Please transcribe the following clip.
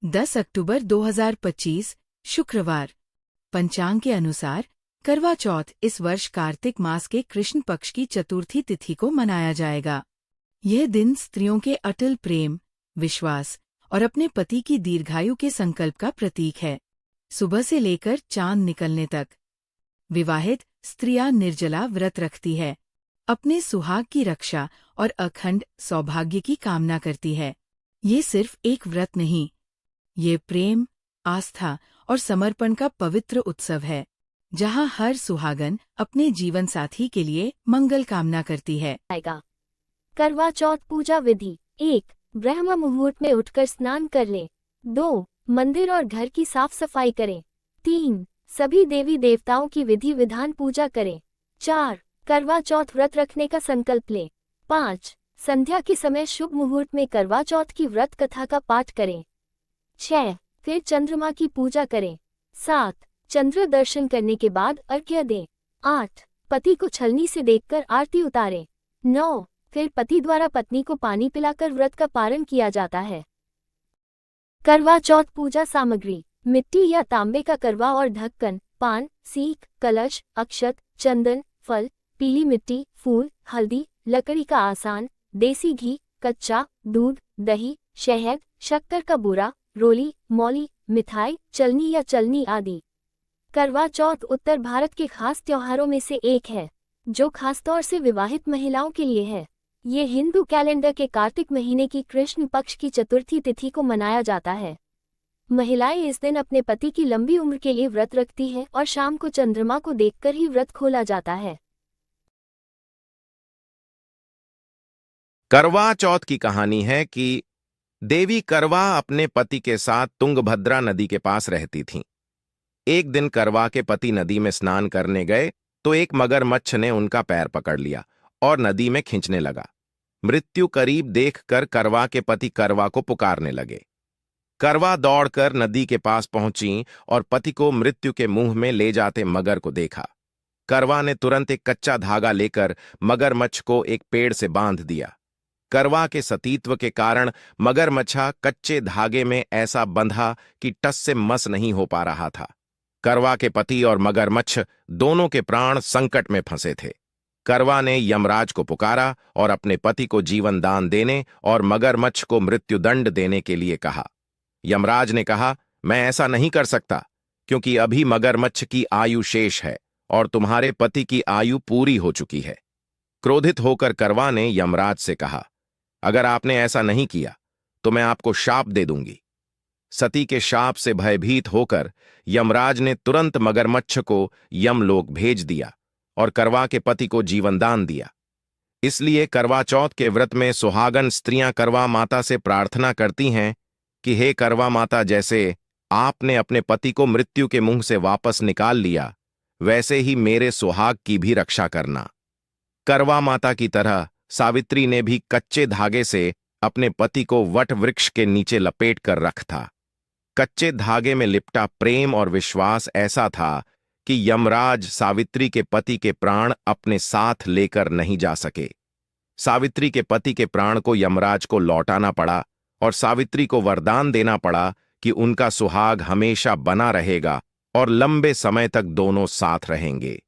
10 अक्टूबर 2025 शुक्रवार। पंचांग के अनुसार करवा चौथ इस वर्ष कार्तिक मास के कृष्ण पक्ष की चतुर्थी तिथि को मनाया जाएगा। यह दिन स्त्रियों के अटल प्रेम, विश्वास और अपने पति की दीर्घायु के संकल्प का प्रतीक है। सुबह से लेकर चांद निकलने तक विवाहित स्त्रियां निर्जला व्रत रखती है, अपने सुहाग की रक्षा और अखंड सौभाग्य की कामना करती है। ये सिर्फ एक व्रत नहीं, ये प्रेम, आस्था और समर्पण का पवित्र उत्सव है, जहां हर सुहागन अपने जीवन साथी के लिए मंगल कामना करती है। करवा चौथ पूजा विधि। 1. ब्रह्म मुहूर्त में उठकर स्नान कर लें। 2. मंदिर और घर की साफ सफाई करें। 3. सभी देवी देवताओं की विधि विधान पूजा करें। 4. करवा चौथ व्रत रखने का संकल्प लें। 5. संध्या के समय शुभ मुहूर्त में करवा चौथ की व्रत कथा का पाठ करें। 6. फिर चंद्रमा की पूजा करें। 7. चंद्र दर्शन करने के बाद अर्घ्य दें। 8. पति को छलनी से देखकर आरती उतारें। 9. फिर पति द्वारा पत्नी को पानी पिलाकर व्रत का पारण किया जाता है। करवा चौथ पूजा सामग्री। मिट्टी या तांबे का करवा और ढक्कन, पान, सीख, कलश, अक्षत, चंदन, फल, पीली मिट्टी, फूल, हल्दी, लकड़ी का आसान, देसी घी, कच्चा दूध, दही, शहद, शक्कर का बूरा, रोली, मौली, मिठाई, चलनी या चलनी आदि। करवा चौथ उत्तर भारत के खास त्योहारों में से एक है, जो खासतौर से विवाहित महिलाओं के लिए है। ये हिंदू कैलेंडर के कार्तिक महीने की कृष्ण पक्ष की चतुर्थी तिथि को मनाया जाता है। महिलाएं इस दिन अपने पति की लंबी उम्र के लिए व्रत रखती हैं और शाम को चंद्रमा को देखकर ही व्रत खोला जाता है। करवा चौथ की कहानी है कि देवी करवा अपने पति के साथ तुंगभद्रा नदी के पास रहती थीं। एक दिन करवा के पति नदी में स्नान करने गए तो एक मगरमच्छ ने उनका पैर पकड़ लिया और नदी में खींचने लगा। मृत्यु करीब देखकर करवा के पति करवा को पुकारने लगे। करवा दौड़कर नदी के पास पहुंची और पति को मृत्यु के मुंह में ले जाते मगर को देखा। करवा ने तुरंत एक कच्चा धागा लेकर मगरमच्छ को एक पेड़ से बांध दिया। करवा के सतीत्व के कारण मगरमच्छा कच्चे धागे में ऐसा बंधा कि टस से मस नहीं हो पा रहा था। करवा के पति और मगरमच्छ दोनों के प्राण संकट में फंसे थे। करवा ने यमराज को पुकारा और अपने पति को जीवन दान देने और मगरमच्छ को मृत्युदंड देने के लिए कहा। यमराज ने कहा, मैं ऐसा नहीं कर सकता, क्योंकि अभी मगरमच्छ की आयु शेष है और तुम्हारे पति की आयु पूरी हो चुकी है। क्रोधित होकर करवा ने यमराज से कहा, अगर आपने ऐसा नहीं किया तो मैं आपको शाप दे दूंगी। सती के शाप से भयभीत होकर यमराज ने तुरंत मगरमच्छ को यमलोक भेज दिया और करवा के पति को जीवनदान दिया। इसलिए करवा चौथ के व्रत में सुहागन स्त्रियां करवा माता से प्रार्थना करती हैं कि हे करवा माता, जैसे आपने अपने पति को मृत्यु के मुंह से वापस निकाल लिया, वैसे ही मेरे सुहाग की भी रक्षा करना। करवा माता की तरह सावित्री ने भी कच्चे धागे से अपने पति को वट वृक्ष के नीचे लपेट कर रख था। कच्चे धागे में लिपटा प्रेम और विश्वास ऐसा था कि यमराज सावित्री के पति के प्राण अपने साथ लेकर नहीं जा सके। सावित्री के पति के प्राण को यमराज को लौटाना पड़ा और सावित्री को वरदान देना पड़ा कि उनका सुहाग हमेशा बना रहेगा और लंबे समय तक दोनों साथ रहेंगे।